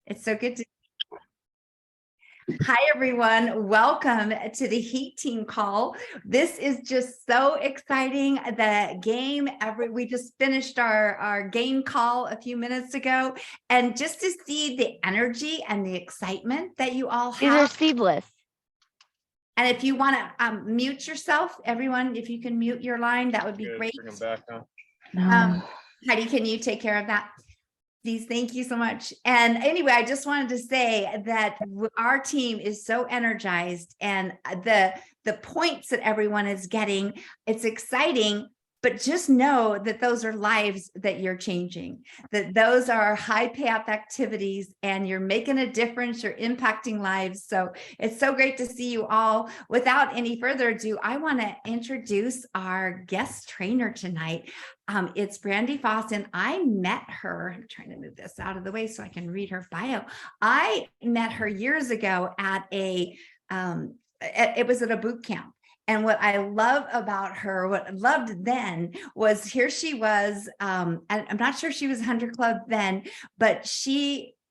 It's so good to. Hi, everyone. Welcome to the Heat Team call. This is just so exciting. The game, we just finished our game call a few minutes ago, and just to see the energy and the excitement that you all These are have. seedless. And if you want to mute yourself, everyone, if you can mute your line, that would be great. Bring them back on. Heidi, can you take care of that? Please, thank you so much. And anyway, I just wanted to say that our team is so energized, and the points that everyone is getting, it's exciting, but just know that those are lives that you're changing, that those are high payoff activities, and you're making a difference, you're impacting lives. So it's so great to see you all. Without any further ado, I want to introduce our guest trainer tonight. It's Brandy Foss, and I met her. I'm trying to move this out of the way so I can read her bio. I met her years ago at it was at a boot camp. And what I love about her, what I loved then, was here she was. I'm not sure she was 100 Club then, but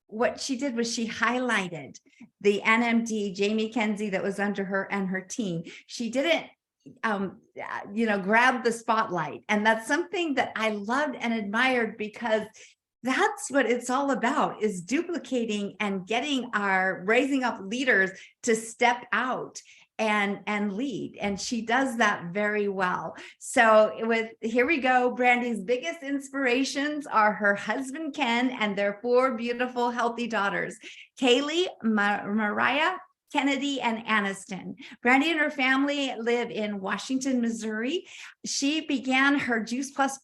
what she did was she highlighted the NMD, Jamie Kenzie, that was under her and her team. She didn't grab the spotlight. And that's something that I loved and admired, because that's what it's all about, is duplicating and raising up leaders to step out and lead. And she does that very well. So here we go. Brandy's biggest inspirations are her husband, Ken, and their 4 beautiful, healthy daughters, Kaylee, Mariah, Kennedy, and Aniston. Brandy and her family live in Washington, Missouri. She began her Juice Plus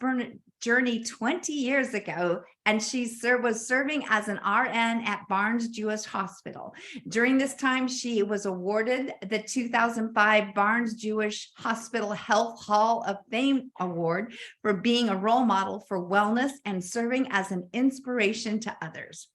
journey 20 years ago, and she was serving as an RN at Barnes Jewish Hospital. During this time, she was awarded the 2005 Barnes Jewish Hospital Health Hall of Fame Award for being a role model for wellness and serving as an inspiration to others.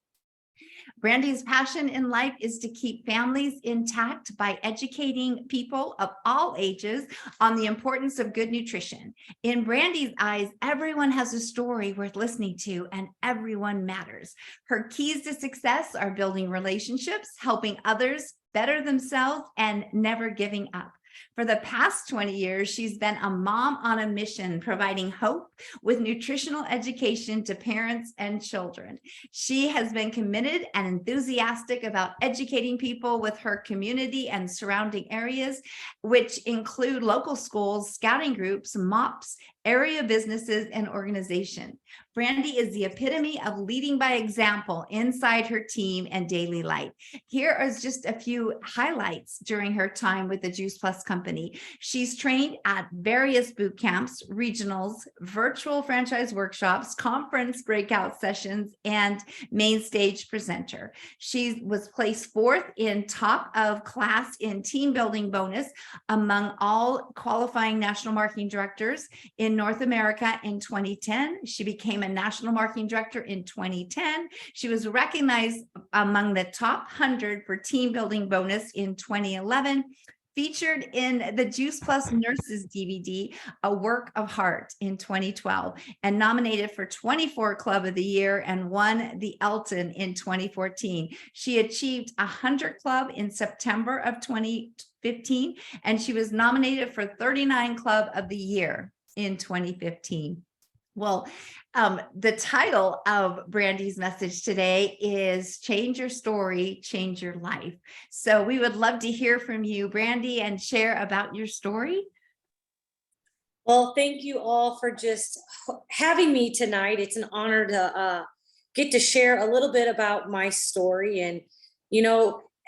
Brandy's passion in life is to keep families intact by educating people of all ages on the importance of good nutrition. In Brandy's eyes, everyone has a story worth listening to, and everyone matters. Her keys to success are building relationships, helping others better themselves, and never giving up. For the past 20 years, she's been a mom on a mission, providing hope with nutritional education to parents and children. She has been committed and enthusiastic about educating people with her community and surrounding areas, which include local schools, scouting groups, MOPS, area businesses, and organizations. Brandy is the epitome of leading by example inside her team and daily life. Here are just a few highlights during her time with the Juice Plus company. She's trained at various boot camps, regionals, virtual franchise workshops, conference breakout sessions, and main stage presenter. She was placed 4th in top of class in team building bonus among all qualifying national marketing directors in North America in 2010. She became a national marketing director in 2010. She was recognized among the top 100 for team building bonus in 2011, featured in the Juice Plus Nurses DVD, A Work of Heart, in 2012, and nominated for 24 Club of the Year and won the Elton in 2014. She achieved 100 Club in September of 2015, and she was nominated for 39 Club of the Year in 2015. Well, the title of Brandy's message today is Change Your Story, Change Your Life. So we would love to hear from you, Brandy, and share about your story. Well, thank you all for just having me tonight. It's an honor to get to share a little bit about my story. And,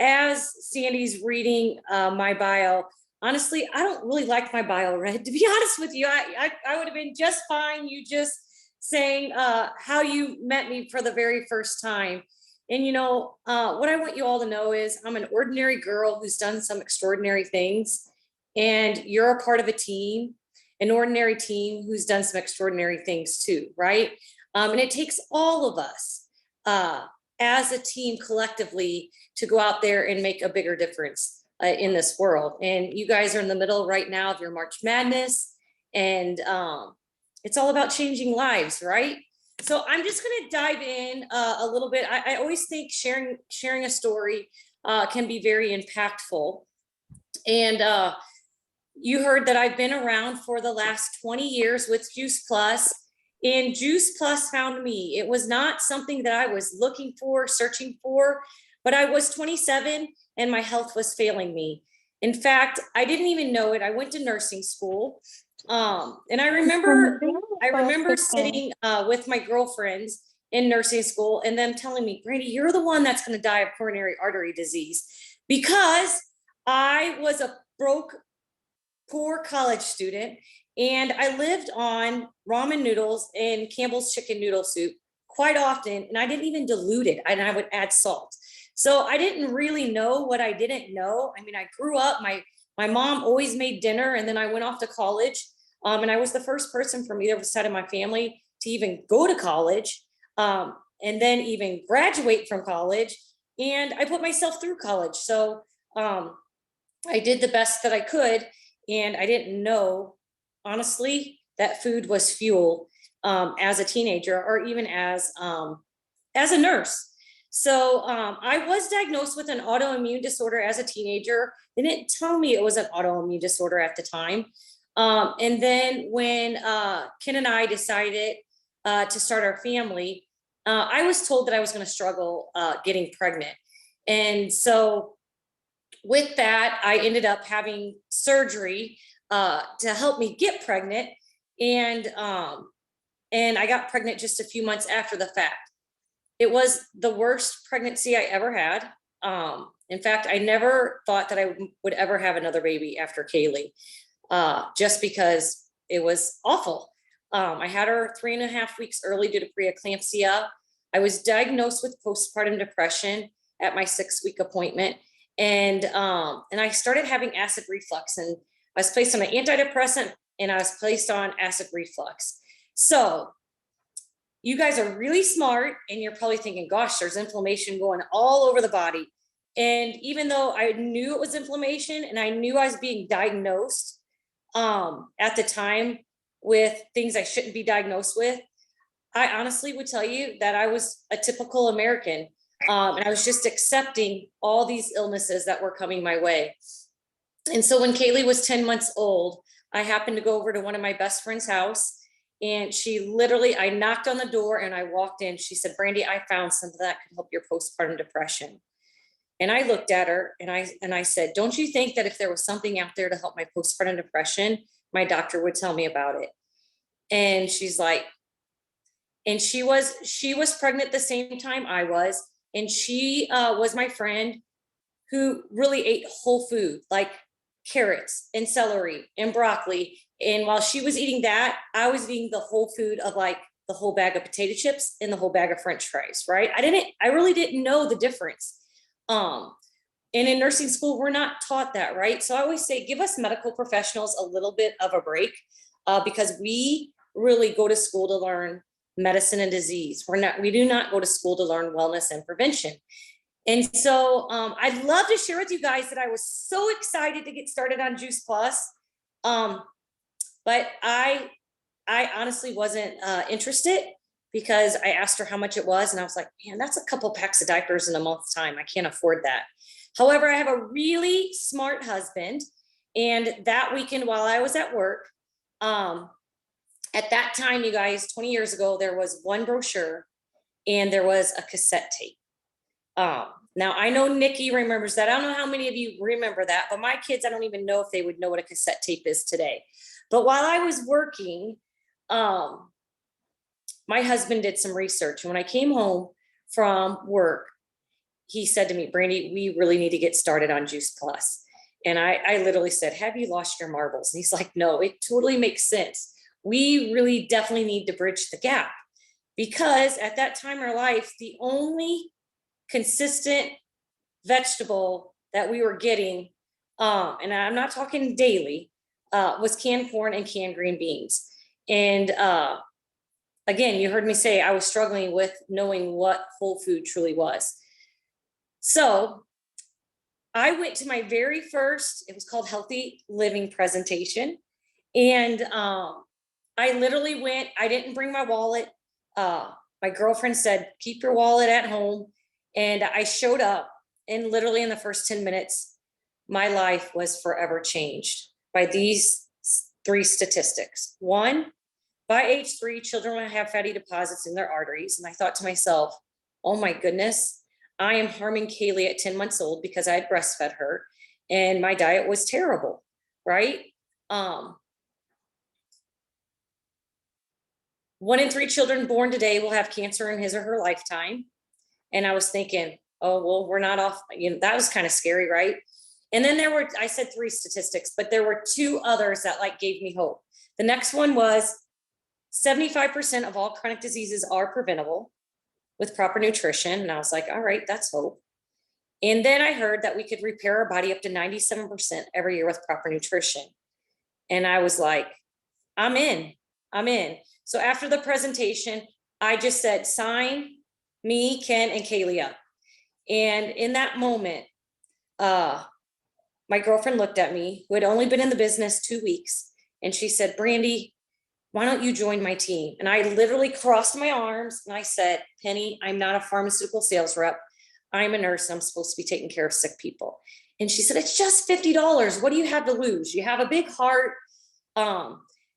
as Sandy's reading my bio, honestly, I don't really like my bio read, to be honest with you. I would have been just fine. You just saying how you met me for the very first time. And what I want you all to know is I'm an ordinary girl who's done some extraordinary things, and you're a part of a team, an ordinary team who's done some extraordinary things too, right? And it takes all of us as a team collectively to go out there and make a bigger difference in this world. And you guys are in the middle right now of your March Madness, and it's all about changing lives, right? So I'm just going to dive in a little bit. I always think sharing a story can be very impactful. And you heard that I've been around for the last 20 years with Juice Plus, and Juice Plus found me. It was not something that I was looking for, searching for, but I was 27 and my health was failing me. In fact, I didn't even know it. I went to nursing school. And I remember sitting with my girlfriends in nursing school and them telling me, Brandy, you're the one that's going to die of coronary artery disease, because I was a broke, poor college student, and I lived on ramen noodles and Campbell's chicken noodle soup quite often, and I didn't even dilute it, and I would add salt. So I didn't really know what I didn't know. I mean, I grew up, my mom always made dinner, and then I went off to college, and I was the first person from either side of my family to even go to college, and then even graduate from college, and I put myself through college. So I did the best that I could, and I didn't know, honestly, that food was fuel as a teenager, or even as a nurse. So I was diagnosed with an autoimmune disorder as a teenager. They didn't tell me it was an autoimmune disorder at the time. And then when Ken and I decided to start our family, I was told that I was going to struggle getting pregnant. And so with that, I ended up having surgery to help me get pregnant. And I got pregnant just a few months after the fact. It was the worst pregnancy I ever had. In fact, I never thought that I would ever have another baby after Kaylee, just because it was awful. I had her 3.5 weeks early due to preeclampsia. I was diagnosed with postpartum depression at my 6-week appointment. And I started having acid reflux, and I was placed on an antidepressant, and I was placed on acid reflux. So you guys are really smart, and you're probably thinking, gosh, there's inflammation going all over the body. And even though I knew it was inflammation, and I knew I was being diagnosed at the time with things I shouldn't be diagnosed with, I honestly would tell you that I was a typical American. And I was just accepting all these illnesses that were coming my way. And so when Kaylee was 10 months old, I happened to go over to one of my best friend's house, and I knocked on the door and I walked in. She said, Brandy, I found something that could help your postpartum depression. And I looked at her and I said, don't you think that if there was something out there to help my postpartum depression, my doctor would tell me about it? And she's like, and she was pregnant at the same time I was. And she was my friend who really ate whole food, like carrots and celery and broccoli. And while she was eating that, I was eating the whole food of like the whole bag of potato chips and the whole bag of French fries, right? I really didn't know the difference. And in nursing school, we're not taught that, right? So I always say, give us medical professionals a little bit of a break, because we really go to school to learn medicine and disease. We do not go to school to learn wellness and prevention. And so I'd love to share with you guys that I was so excited to get started on Juice Plus. But I honestly wasn't interested, because I asked her how much it was. And I was like, man, that's a couple packs of diapers in a month's time. I can't afford that. However, I have a really smart husband. And that weekend while I was at work, at that time, you guys, 20 years ago, there was one brochure and there was a cassette tape. Now I know Nikki remembers that. I don't know how many of you remember that, but my kids, I don't even know if they would know what a cassette tape is today. But while I was working, my husband did some research. And when I came home from work, he said to me, Brandy, we really need to get started on Juice Plus. And I literally said, have you lost your marbles? And he's like, no, it totally makes sense. We really definitely need to bridge the gap, because at that time in our life, the only consistent vegetable that we were getting, and I'm not talking daily, was canned corn and canned green beans. And again, you heard me say I was struggling with knowing what whole food truly was. So I went to my very first, it was called Healthy Living presentation. And I literally went, I didn't bring my wallet. my girlfriend said, keep your wallet at home. And I showed up, and literally in the first 10 minutes, my life was forever changed by these 3 statistics. 1, by age 3, children will have fatty deposits in their arteries. And I thought to myself, oh my goodness, I am harming Kaylee at 10 months old because I had breastfed her and my diet was terrible, right? 1 in 3 children born today will have cancer in his or her lifetime. And I was thinking, oh, well, we're not off. That was kind of scary, right? And then I said 3 statistics, but there were 2 others that like gave me hope. The next one was 75% of all chronic diseases are preventable with proper nutrition. And I was like, all right, that's hope. And then I heard that we could repair our body up to 97% every year with proper nutrition. And I was like, I'm in. So after the presentation, I just said, sign me, Ken, and Kaylee up. And in that moment, my girlfriend looked at me, who had only been in the business 2 weeks, and she said, Brandy, why don't you join my team? And I literally crossed my arms and I said, Penny, I'm not a pharmaceutical sales rep. I'm a nurse and I'm supposed to be taking care of sick people. And she said, it's just $50. What do you have to lose? You have a big heart.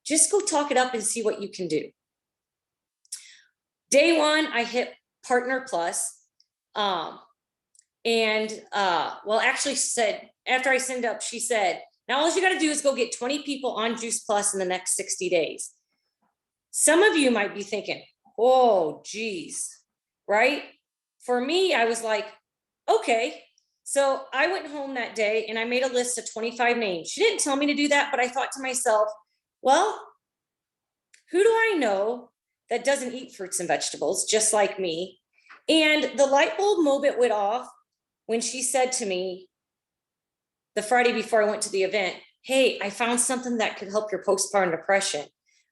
Just go talk it up and see what you can do. Day 1, I hit Partner Plus. Actually said, after I signed up, she said, now all you got to do is go get 20 people on Juice Plus in the next 60 days. Some of you might be thinking, oh, geez, right? For me, I was like, okay. So I went home that day and I made a list of 25 names. She didn't tell me to do that, but I thought to myself, well, who do I know that doesn't eat fruits and vegetables just like me? And the light bulb moment went off when she said to me the Friday before I went to the event, hey, I found something that could help your postpartum depression.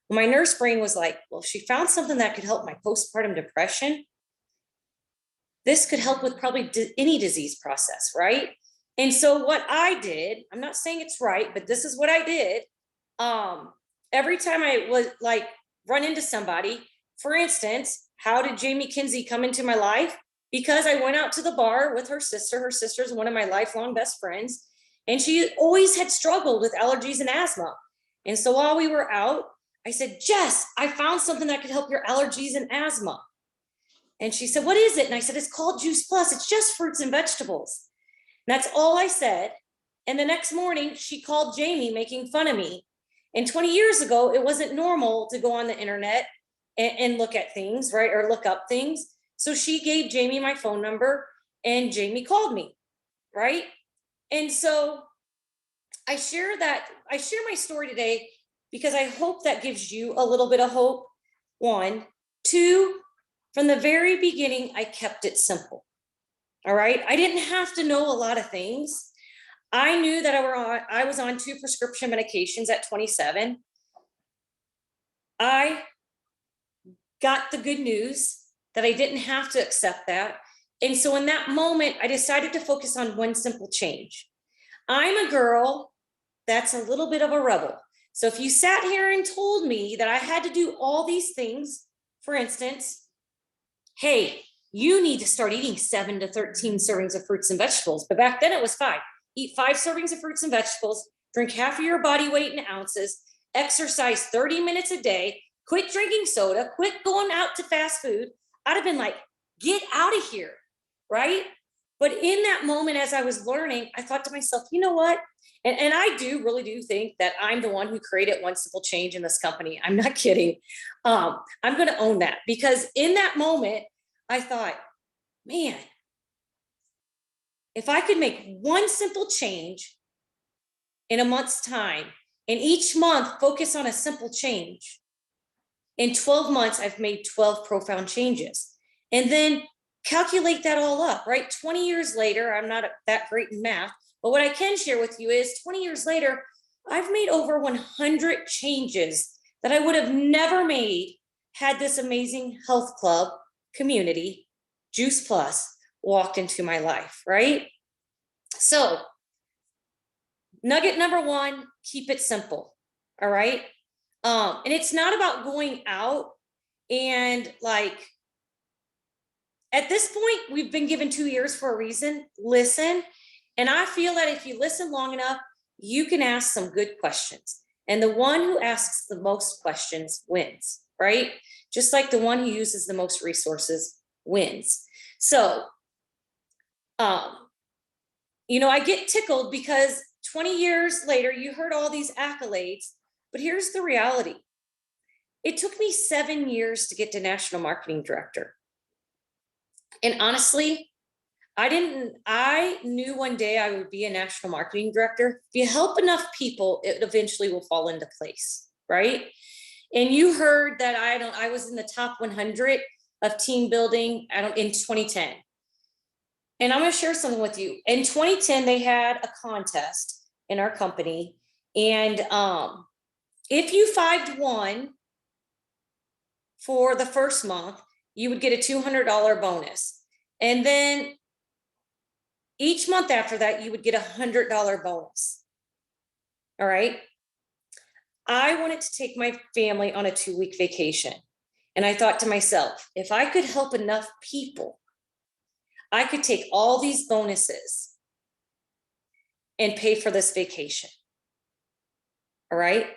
Well, my nurse brain was like, well, she found something that could help my postpartum depression. This could help with probably any disease process, right? And so what I did, I'm not saying it's right, but this is what I did. Every time I was like run into somebody, for instance, how did Jamie Kinsey come into my life? Because I went out to the bar with her sister. Her sister's one of my lifelong best friends. And she always had struggled with allergies and asthma. And so while we were out, I said, Jess, I found something that could help your allergies and asthma. And she said, what is it? And I said, it's called Juice Plus. It's just fruits and vegetables. And that's all I said. And the next morning, she called Jamie making fun of me. And 20 years ago, it wasn't normal to go on the internet and look at things, right? Or look up things. So she gave Jamie my phone number and Jamie called me, right? And so I share my story today because I hope that gives you a little bit of hope. 1, 2, from the very beginning, I kept it simple. All right. I didn't have to know a lot of things. I knew that I was on 2 prescription medications at 27. I got the good news that I didn't have to accept that. And so in that moment, I decided to focus on one simple change. I'm a girl that's a little bit of a rebel. So if you sat here and told me that I had to do all these things, for instance, hey, you need to start eating 7 to 13 servings of fruits and vegetables. But back then it was 5. Eat 5 servings of fruits and vegetables, drink half of your body weight in ounces, exercise 30 minutes a day, quit drinking soda, quit going out to fast food. I'd have been like, get out of here, right? But in that moment, as I was learning, I thought to myself, you know what? And I really do think that I'm the one who created one simple change in this company. I'm not kidding. I'm going to own that because in that moment, I thought, man, if I could make one simple change in a month's time and each month focus on a simple change, in 12 months, I've made 12 profound changes. And then calculate that all up, right? 20 years later, I'm not that great in math, but what I can share with you is 20 years later, I've made over 100 changes that I would have never made had this amazing health club community, Juice Plus, walked into my life, right? So nugget number 1, keep it simple, all right? And it's not about going out And like, at this point, we've been given 2 years for a reason. Listen. And I feel that if you listen long enough, you can ask some good questions. And the one who asks the most questions wins, right? Just like the one who uses the most resources wins. So, I get tickled because 20 years later, you heard all these accolades, but here's the reality. It took me 7 years to get to National Marketing Director. And honestly, I knew one day I would be a National Marketing Director. If you help enough people, it eventually will fall into place, right? And you heard that I was in the top 100 of team building in 2010. And I'm going to share something with you. In 2010, they had a contest in our company. And if you 5'1" for the first month, you would get a $200 bonus. And then each month after that, you would get a $100 bonus. All right. I wanted to take my family on a 2-week vacation. And I thought to myself, if I could help enough people, I could take all these bonuses and pay for this vacation. All right.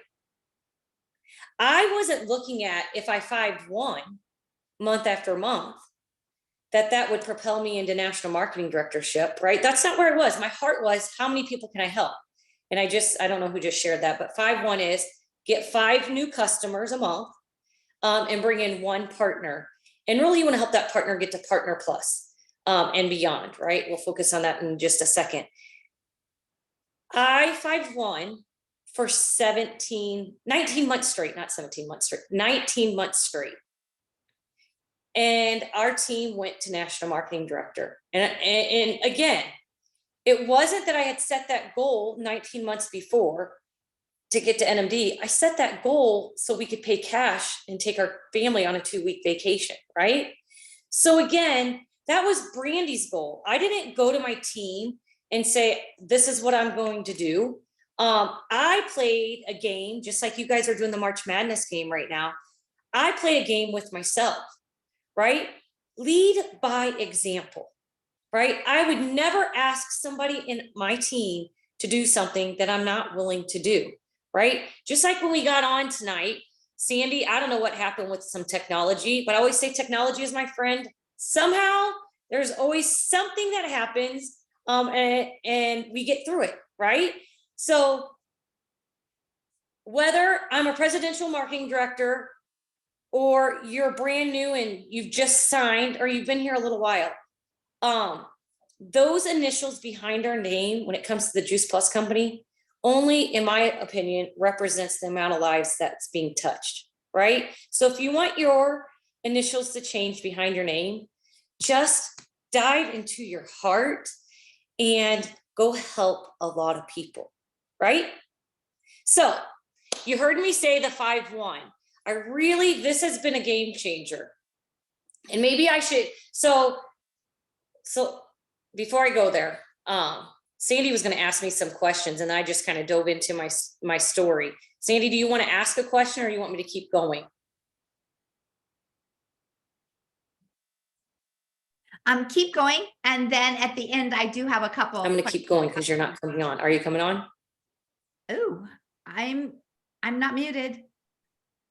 I wasn't looking at if I 5'1" month after month, that would propel me into National Marketing Directorship, right? That's not where it was. My heart was, how many people can I help? And I don't know who just shared that, but 5'1" is get 5 new customers a month and bring in 1 partner. And really you want to help that partner get to Partner Plus and beyond, right? We'll focus on that in just a second. I 5'1" for 19 months straight, not 17 months straight, 19 months straight. And our team went to National Marketing Director. And again, it wasn't that I had set that goal 19 months before to get to NMD. I set that goal so we could pay cash and take our family on a 2-week vacation, right? So again, that was Brandy's goal. I didn't go to my team and say, this is what I'm going to do. I played a game, just like you guys are doing the March Madness game right now. I played a game with myself, right? Lead by example, right? I would never ask somebody in my team to do something that I'm not willing to do, right? Just like when we got on tonight, Sandy, I don't know what happened with some technology, but I always say technology is my friend. Somehow there's always something that happens and we get through it, right? So whether I'm a presidential marketing director or you're brand new and you've just signed or you've been here a little while, those initials behind our name when it comes to the Juice Plus company only, in my opinion, represents the amount of lives that's being touched, right? So if you want your initials to change behind your name, just dive into your heart and go help a lot of people, right? So you heard me say the 5'1". This has been a game changer. And maybe I should, so before I go there, Sandy was going to ask me some questions and I just kind of dove into my story. Sandy, do you want to ask a question or you want me to keep going? Keep going. And then at the end, I do have a couple. I'm going to keep going because you're not coming on. Are you coming on? Oh, I'm not muted.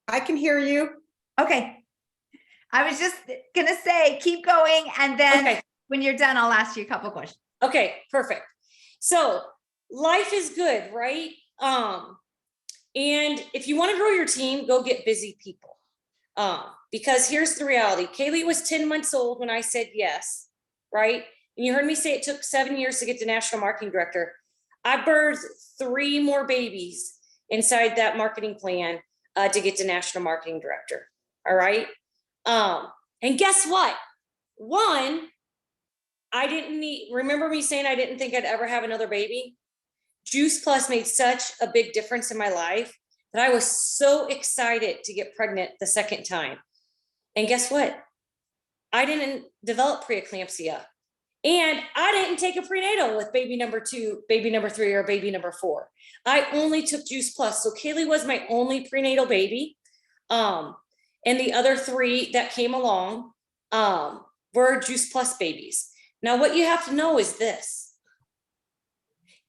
I can hear you. Okay. I was just going to say, keep going. And then Okay. When you're done, I'll ask you a couple questions. Okay, perfect. So life is good, right? And if you want to grow your team, go get busy people. Because here's the reality. Kaylee was 10 months old when I said yes, right? And you heard me say it took 7 years to get to National Marketing Director. I birthed 3 more babies inside that marketing plan to get to National Marketing Director. All right. And guess what? One, remember me saying I didn't think I'd ever have another baby? Juice Plus made such a big difference in my life that I was so excited to get pregnant the second time. And guess what? I didn't develop preeclampsia. And I didn't take a prenatal with baby number 2, baby number 3, or baby number 4. I only took Juice Plus. So Kaylee was my only prenatal baby. And the other 3 that came along were Juice Plus babies. Now, what you have to know is this.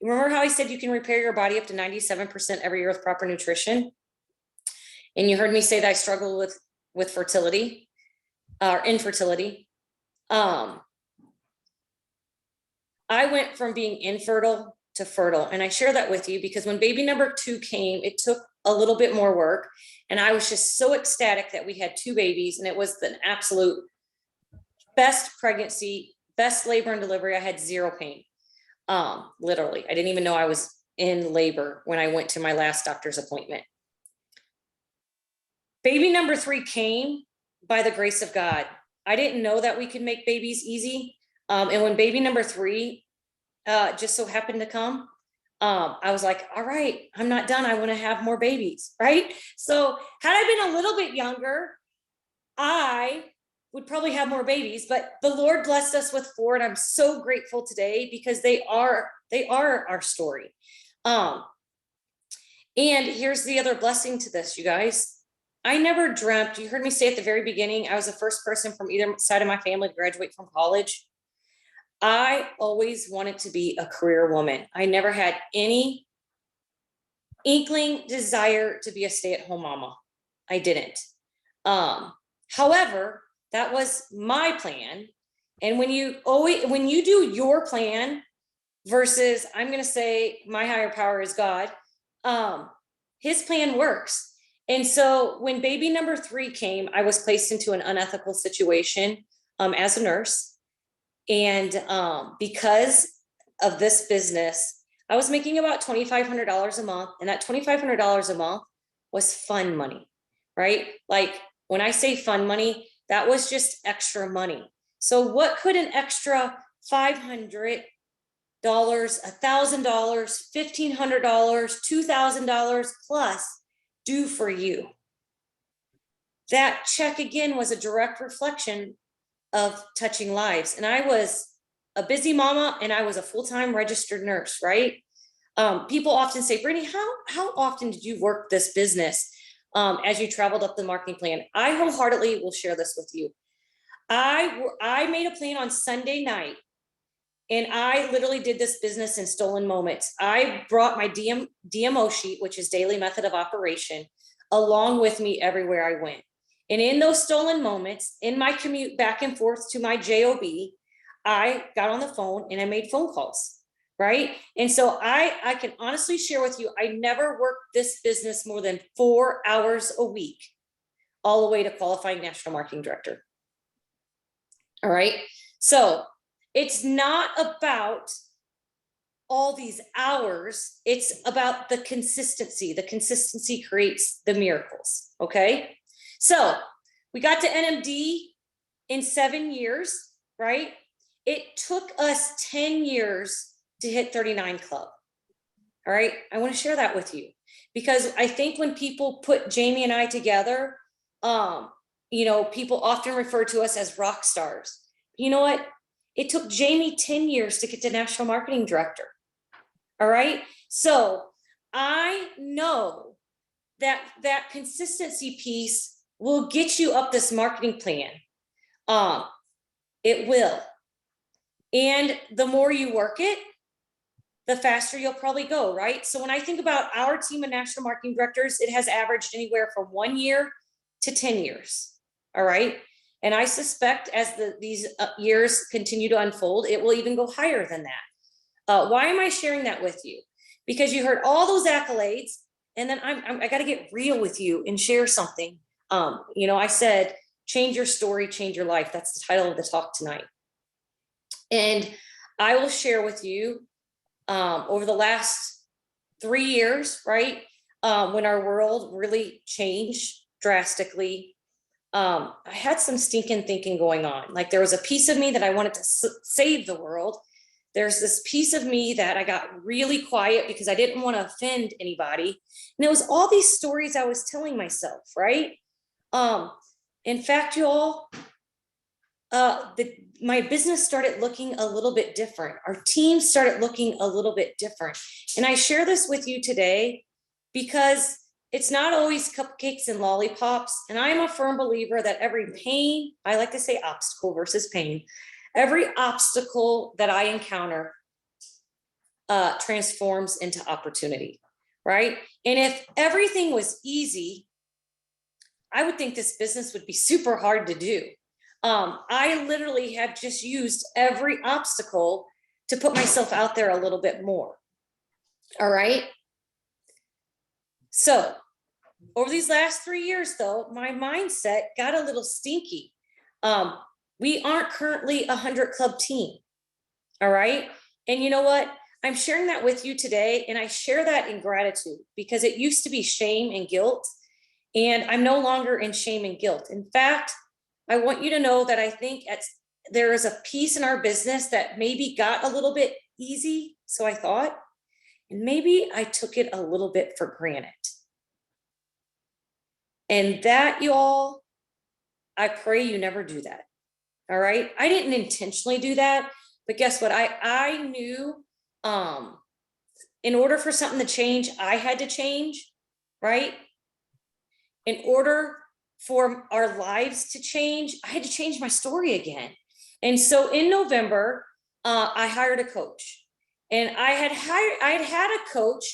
Remember how I said you can repair your body up to 97% every year with proper nutrition? And you heard me say that I struggle with fertility or infertility. I went from being infertile to fertile. And I share that with you because when baby number 2 came, it took a little bit more work. And I was just so ecstatic that we had 2 babies, and it was the absolute best pregnancy, best labor and delivery. I had 0 pain. Literally, I didn't even know I was in labor when I went to my last doctor's appointment. Baby number 3 came by the grace of God. I didn't know that we could make babies easy. And when baby number 3 just so happened to come, I was like, all right, I'm not done. I want to have more babies, right? So had I been a little bit younger, I would probably have more babies, but the Lord blessed us with 4, and I'm so grateful today because they are our story. And here's the other blessing to this, you guys. I never dreamt, you heard me say at the very beginning, I was the first person from either side of my family to graduate from college. I always wanted to be a career woman. I never had any inkling desire to be a stay-at-home mama. I didn't. However, that was my plan. And when you do your plan versus, I'm going to say my higher power is God, his plan works. And so when baby number 3 came, I was placed into an unethical situation as a nurse. And because of this business, I was making about $2,500 a month. And that $2,500 a month was fun money, right? Like when I say fun money, that was just extra money. So what could an extra $500, $1,000, $1,500, $2,000 plus do for you? That check again was a direct reflection of touching lives. And I was a busy mama and I was a full-time registered nurse, right? People often say, Brandy, how often did you work this business as you traveled up the marketing plan? I wholeheartedly will share this with you. I made a plan on Sunday night, and I literally did this business in stolen moments. I brought my DMO sheet, which is daily method of operation, along with me everywhere I went. And in those stolen moments, in my commute back and forth to my JOB, I got on the phone and I made phone calls, right? And so I can honestly share with you, I never worked this business more than 4 hours a week, all the way to qualifying national marketing director. All right. So it's not about all these hours. It's about the consistency. The consistency creates the miracles. Okay. So we got to NMD in 7 years, right? It took us 10 years to hit 39 Club. All right. I want to share that with you because I think when people put Jamie and I together, people often refer to us as rock stars. You know what? It took Jamie 10 years to get to national marketing director. All right. So I know that consistency piece will get you up this marketing plan. It will. And the more you work it, the faster you'll probably go, right? So when I think about our team of national marketing directors, it has averaged anywhere from 1 year to 10 years. All right. And I suspect as these years continue to unfold, it will even go higher than that. Why am I sharing that with you? Because you heard all those accolades, and then I got to get real with you and share something. I said, change your story, change your life. That's the title of the talk tonight. And I will share with you over the last 3 years, right? When our world really changed drastically, I had some stinking thinking going on. Like there was a piece of me that I wanted to save the world. There's this piece of me that I got really quiet because I didn't want to offend anybody. And it was all these stories I was telling myself, right? In fact, you all, my business started looking a little bit different. Our team started looking a little bit different. And I share this with you today because it's not always cupcakes and lollipops. And I'm a firm believer that every pain, I like to say obstacle versus pain, every obstacle that I encounter transforms into opportunity, right? And if everything was easy, I would think this business would be super hard to do. I literally have just used every obstacle to put myself out there a little bit more. All right. So over these last 3 years, though, my mindset got a little stinky. We aren't currently a 100 club team. All right. And you know what? I'm sharing that with you today. And I share that in gratitude because it used to be shame and guilt. And I'm no longer in shame and guilt. In fact, I want you to know that I think there is a piece in our business that maybe got a little bit easy. So I thought, and maybe I took it a little bit for granted. And that, y'all, I pray you never do that. All right. I didn't intentionally do that, but guess what? I knew in order for something to change, I had to change, right? In order for our lives to change, I had to change my story again. And so in November, I hired a coach. And I had had a coach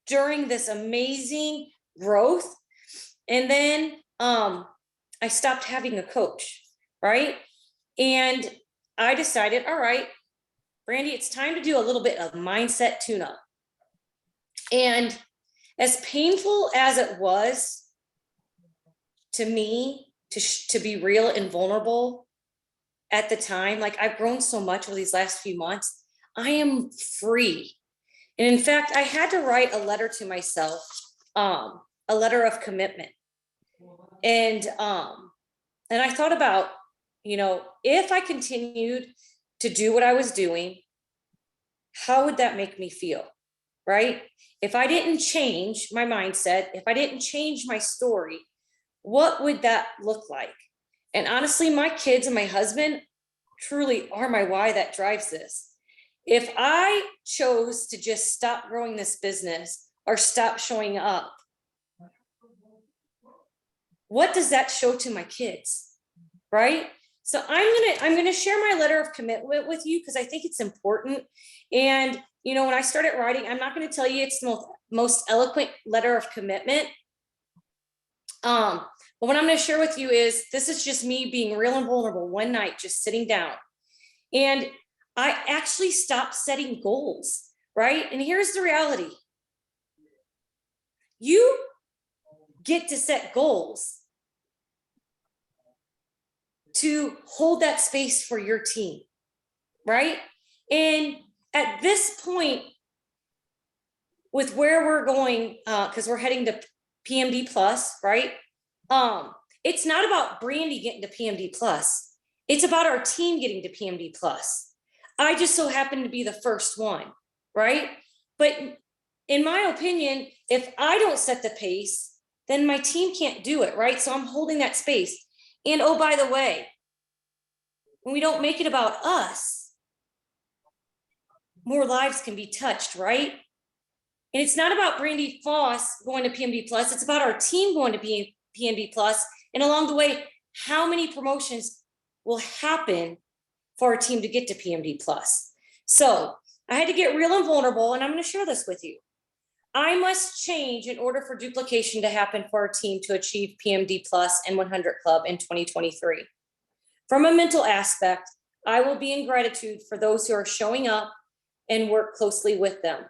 during this amazing growth. And then I stopped having a coach, right? And I decided, all right, Brandy, it's time to do a little bit of mindset tune-up. And as painful as it was to me to be real and vulnerable at the time, like I've grown so much over these last few months, I am free. And in fact, I had to write a letter to myself, a letter of commitment. And I thought about, if I continued to do what I was doing, how would that make me feel, right? If I didn't change my mindset, if I didn't change my story, what would that look like? And honestly, my kids and my husband truly are my why that drives this. If I chose to just stop growing this business or stop showing up, what does that show to my kids, right? So I'm gonna share my letter of commitment with you because I think it's important. And when I started writing, I'm not going to tell you it's the most eloquent letter of commitment. But what I'm going to share with you is this is just me being real and vulnerable one night, just sitting down. And I actually stopped setting goals, right? And here's the reality. You get to set goals to hold that space for your team, right? And at this point, with where we're going, because we're heading to PMD plus, right? It's not about Brandy getting to PMD plus. It's about our team getting to PMD plus. I just so happen to be the first one, right? But in my opinion, if I don't set the pace, then my team can't do it, right? So I'm holding that space. And oh, by the way, when we don't make it about us, more lives can be touched, right? And it's not about Brandy Foss going to PMD plus, it's about our team going to PMD plus. And along the way, how many promotions will happen for our team to get to PMD plus? So I had to get real and vulnerable, and I'm going to share this with you. I must change in order for duplication to happen for our team to achieve PMD plus and 100 club in 2023. From a mental aspect, I will be in gratitude for those who are showing up and work closely with them.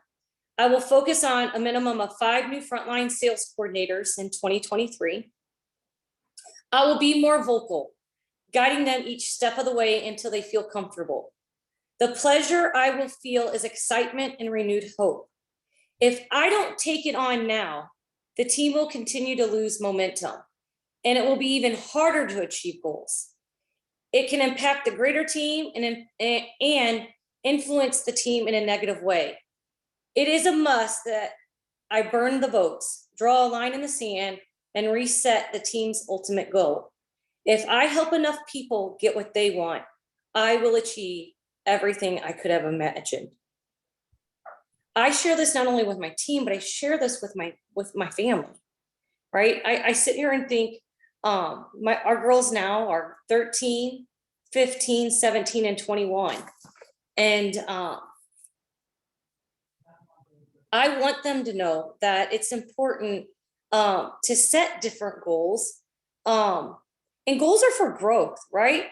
I will focus on a minimum of 5 new frontline sales coordinators in 2023. I will be more vocal, guiding them each step of the way until they feel comfortable. The pleasure I will feel is excitement and renewed hope. If I don't take it on now, the team will continue to lose momentum, and it will be even harder to achieve goals. It can impact the greater team and influence the team in a negative way. It is a must that I burn the boats, draw a line in the sand, and reset the team's ultimate goal. If I help enough people get what they want, I will achieve everything I could have imagined. I share this not only with my team, but I share this with my family, right? I sit here and think, our girls now are 13, 15, 17, and 21. And I want them to know that it's important to set different goals. And goals are for growth, right?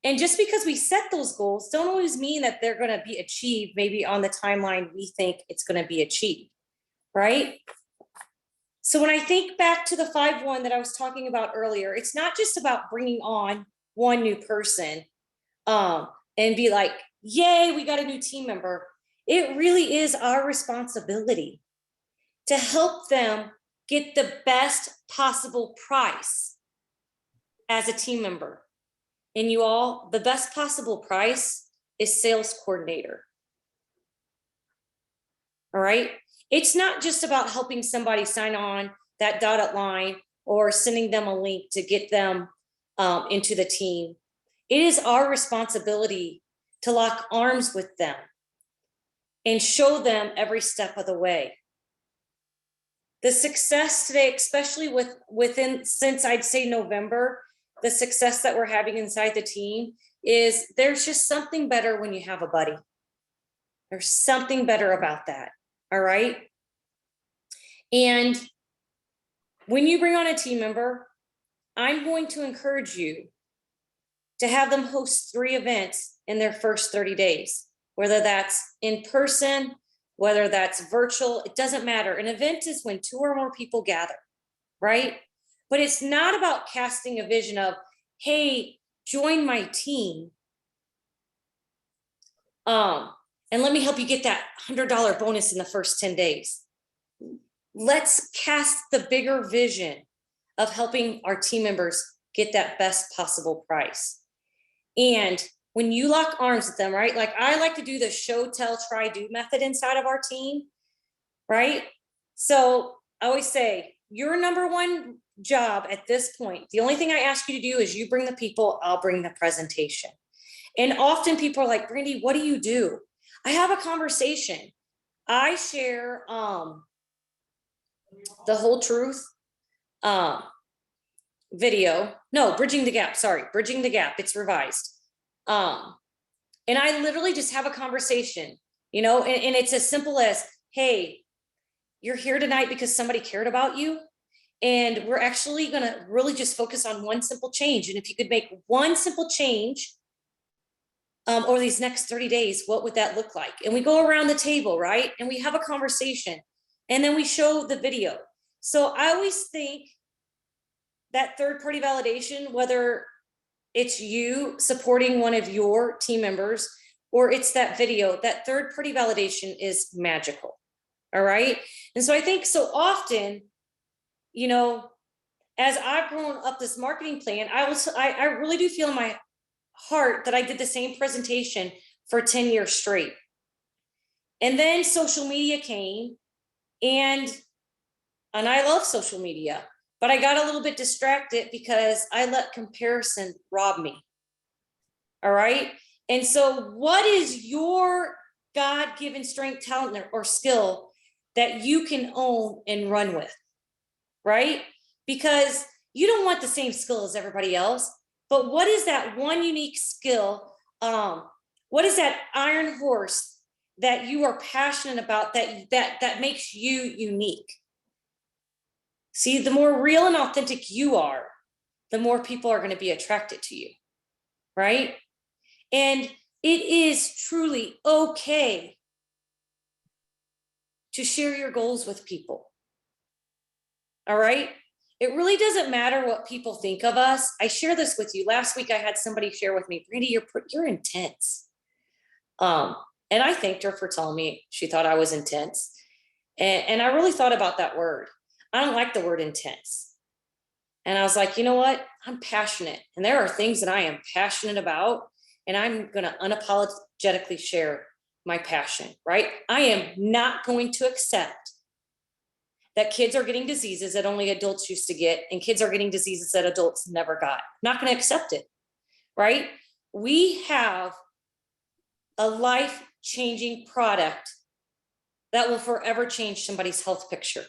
And just because we set those goals don't always mean that they're going to be achieved maybe on the timeline we think it's going to be achieved, right? So when I think back to the 5-1 that I was talking about earlier, it's not just about bringing on one new person and be like, yay, we got a new team member. It really is our responsibility to help them get the best possible price as a team member. And you all, the best possible price is sales coordinator. All right. It's not just about helping somebody sign on that dotted line or sending them a link to get them into the team. It is our responsibility to lock arms with them and show them every step of the way. The success today, especially since I'd say November, the success that we're having inside the team is there's just something better when you have a buddy. There's something better about that. All right. And when you bring on a team member, I'm going to encourage you to have them host 3 events in their first 30 days, whether that's in person, whether that's virtual, it doesn't matter. An event is when 2 or more people gather, right? But it's not about casting a vision of, hey, join my team. And let me help you get that $100 bonus in the first 10 days. Let's cast the bigger vision of helping our team members get that best possible price. And when you lock arms with them, right? Like I like to do the show, tell, try, do method inside of our team, right? So I always say, your number one job at this point, the only thing I ask you to do is you bring the people, I'll bring the presentation. And often people are like, Brandy, what do you do? I have a conversation. I share the whole truth video. No, Bridging the Gap. Sorry, Bridging the Gap. It's revised. And I literally just have a conversation, you know, and it's as simple as, hey, you're here tonight because somebody cared about you. And we're actually going to really just focus on one simple change. And if you could make one simple change over these next 30 days, what would that look like? And we go around the table, right? And we have a conversation and then we show the video. So I always think that third-party validation, whether it's you supporting one of your team members or it's that video, that third-party validation is magical. All right. And so I think so often, you know, as I've grown up this marketing plan, I really do feel in my heart that I did the same presentation for 10 years straight. And then social media came and I love social media, but I got a little bit distracted because I let comparison rob me. All right. And so what is your God-given strength, talent, or skill that you can own and run with? Right? Because you don't want the same skill as everybody else, but what is that one unique skill? What is that iron horse that you are passionate about that makes you unique? See, the more real and authentic you are, the more people are going to be attracted to you, right? And it is truly okay to share your goals with people. All right. It really doesn't matter what people think of us. I share this with you. Last week, I had somebody share with me, Brandy, you're intense. And I thanked her for telling me she thought I was intense. And I really thought about that word. I don't like the word intense. And I was like, you know what? I'm passionate. And there are things that I am passionate about. And I'm going to unapologetically share my passion, right? I am not going to accept that kids are getting diseases that only adults used to get, and kids are getting diseases that adults never got. I'm not going to accept it, right? We have a life-changing product that will forever change somebody's health picture.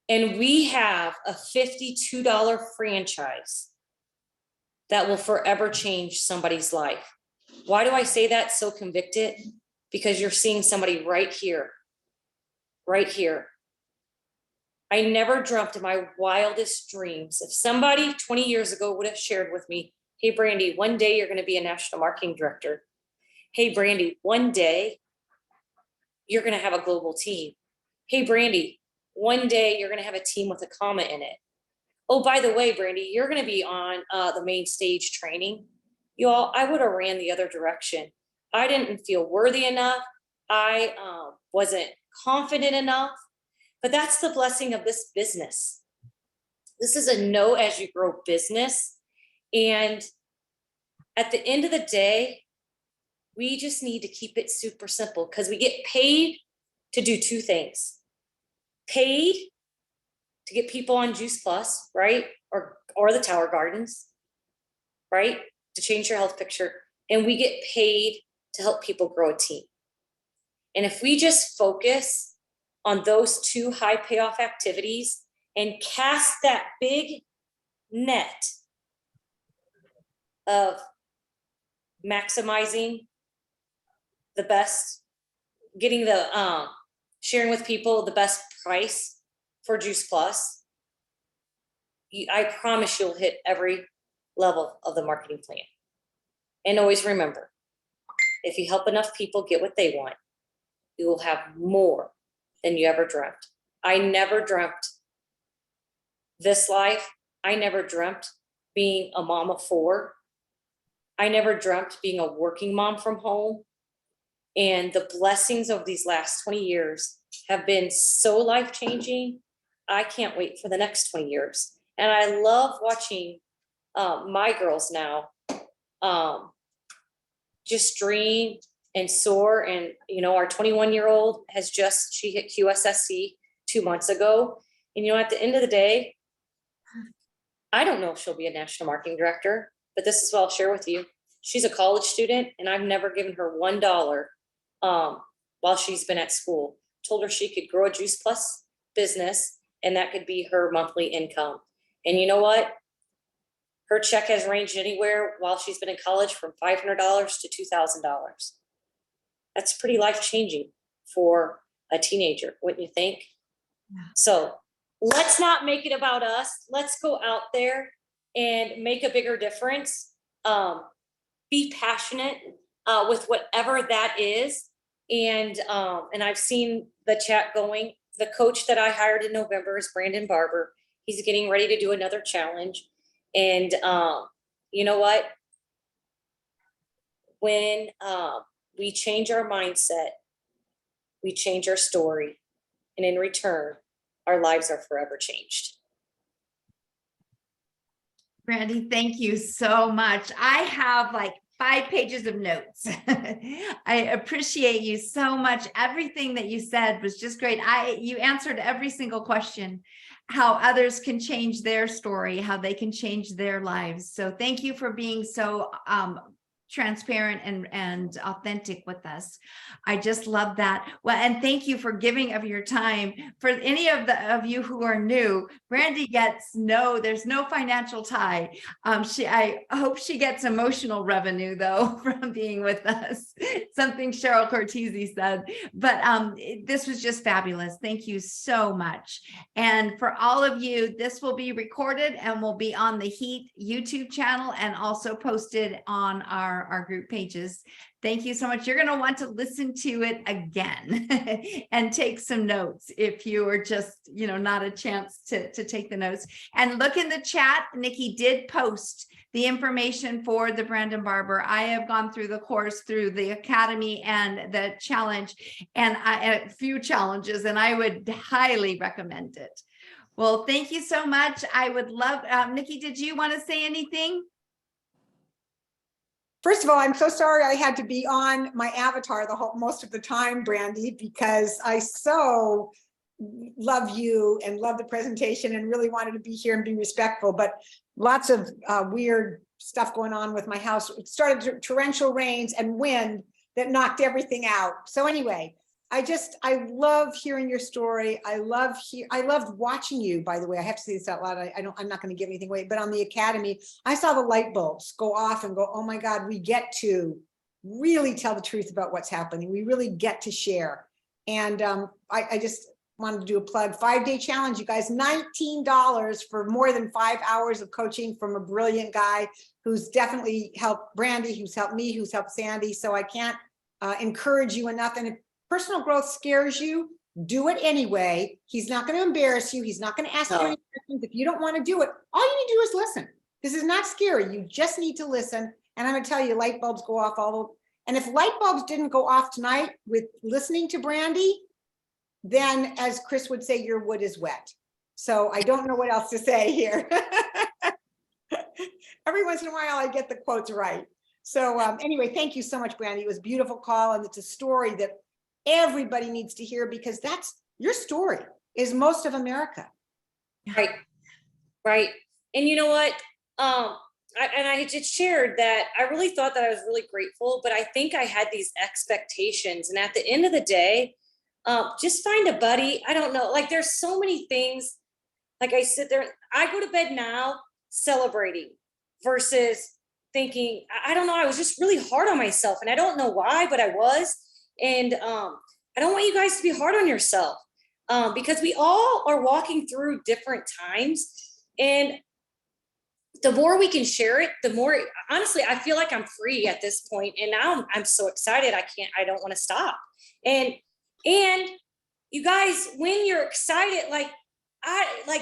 And we have a $52 franchise that will forever change somebody's life. Why do I say that so convicted? Because you're seeing somebody right here, right here. I never dreamt in my wildest dreams, if somebody 20 years ago would have shared with me, hey, Brandy, one day you're going to be a national marketing director. Hey, Brandy, one day you're going to have a global team. Hey, Brandy, one day you're going to have a team with a comma in it. Oh, by the way, Brandy, you're going to be on the main stage training. You all, I would have ran the other direction. I didn't feel worthy enough. I wasn't confident enough. But that's the blessing of this business. This is a know as you grow business. And at the end of the day, we just need to keep it super simple because we get paid to do two things. Paid to get people on Juice Plus, right? Or the Tower Gardens, right? To change your health picture. And we get paid to help people grow a team. And if we just focus on those two high payoff activities and cast that big net of maximizing the best, getting the sharing with people the best price for Juice Plus, I promise you'll hit every level of the marketing plan. And always remember, if you help enough people get what they want, you will have more than you ever dreamt. I never dreamt this life. I never dreamt being a mom of 4. I never dreamt being a working mom from home. And the blessings of these last 20 years have been so life-changing. I can't wait for the next 20 years. And I love watching my girls now just dream and soar. And, you know, our 21-year-old she hit QSSC 2 months ago. And, you know, at the end of the day, I don't know if she'll be a national marketing director, but this is what I'll share with you. She's a college student and I've never given her $1 while she's been at school. Told her she could grow a Juice Plus business and that could be her monthly income. And you know what? Her check has ranged anywhere while she's been in college from $500 to $2,000. That's pretty life-changing for a teenager, wouldn't you think? Yeah. So let's not make it about us. Let's go out there and make a bigger difference. Be passionate with whatever that is. And I've seen the chat going. The coach that I hired in November is Brandon Barber. He's getting ready to do another challenge. And you know what? When we change our mindset, we change our story. And in return, our lives are forever changed. Brandy, thank you so much. I have like 5 pages of notes. I appreciate you so much. Everything that you said was just great. You answered every single question, how others can change their story, how they can change their lives. So thank you for being so transparent and authentic with us. I just love that. Well, and thank you for giving of your time. For any of you who are new, Brandy gets there's no financial tie. I hope she gets emotional revenue though from being with us. Something Cheryl Cortese said, but this was just fabulous. Thank you so much. And for all of you, this will be recorded and will be on the Heat YouTube channel and also posted on our group pages. Thank you so much. You're going to want to listen to it again and take some notes if you are just, not a chance to take the notes. And look in the chat. Nikki did post the information for the Brandon Barber. I have gone through the course, through the academy and the challenge, and a few challenges, and I would highly recommend it. Well, thank you so much. I would love, Nikki, did you want to say anything? First of all, I'm so sorry I had to be on my avatar most of the time, Brandy, because I so love you and love the presentation and really wanted to be here and be respectful, but lots of weird stuff going on with my house. It started torrential rains and wind that knocked everything out. So anyway, I love hearing your story. I loved watching you, by the way. I have to say this out loud. I'm not going to give anything away, but on the Academy, I saw the light bulbs go off and go, oh my God, we get to really tell the truth about what's happening. We really get to share. And I just wanted to do a plug. 5-day challenge, you guys, $19 for more than 5 hours of coaching from a brilliant guy who's definitely helped Brandy, who's helped me, who's helped Sandy. So I can't encourage you enough. And if personal growth scares you, do it anyway. He's not going to embarrass you. He's not going to ask you any questions. If you don't want to do it, all you need to do is listen. This is not scary. You just need to listen. And I'm going to tell you, light bulbs go off all over. And if light bulbs didn't go off tonight with listening to Brandy, then as Chris would say, your wood is wet. So I don't know what else to say here. Every once in a while, I get the quotes right. So anyway, thank you so much, Brandy. It was a beautiful call. And it's a story that everybody needs to hear, because that's your story is most of America. Right. And you know what? I just shared that I really thought that I was really grateful, but I think I had these expectations. And at the end of the day, just find a buddy. I don't know. Like, there's so many things. Like, I sit there, I go to bed now celebrating versus thinking, I don't know. I was just really hard on myself, and I don't know why, but I was. And I don't want you guys to be hard on yourself, because we all are walking through different times. And the more we can share it, the more, honestly, I feel like I'm free at this point. And now I'm so excited. I don't want to stop. And you guys, when you're excited, like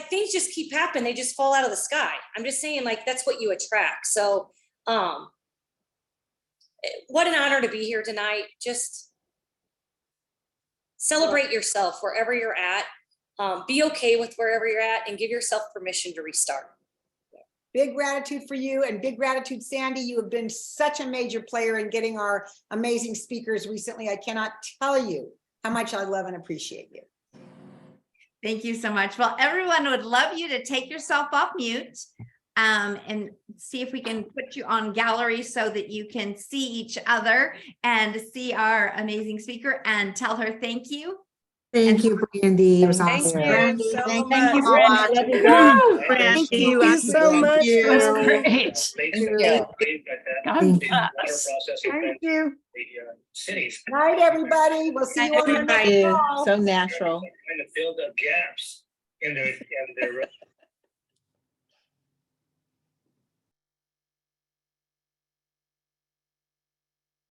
things just keep happening. They just fall out of the sky. I'm just saying, like, that's what you attract. So, what an honor to be here tonight. Just celebrate yourself wherever you're at. Be okay with wherever you're at, and give yourself permission to restart. Big gratitude for you, and big gratitude, Sandy. You have been such a major player in getting our amazing speakers recently. I cannot tell you how much I love and appreciate you. Thank you so much. Well, everyone would love you to take yourself off mute and see if we can put you on gallery so that you can see each other and see our amazing speaker and tell her thank you. Thank you, Brandy. It was Thank awesome. you. Brandy, so thank much. you so Brandy, much. love you guys. Thank Thank you you so much. you. That's Great. God Thank bless. Thank you. Cities. Night, everybody. We'll see you on the next you. call. So natural. Kind of filled up gaps in their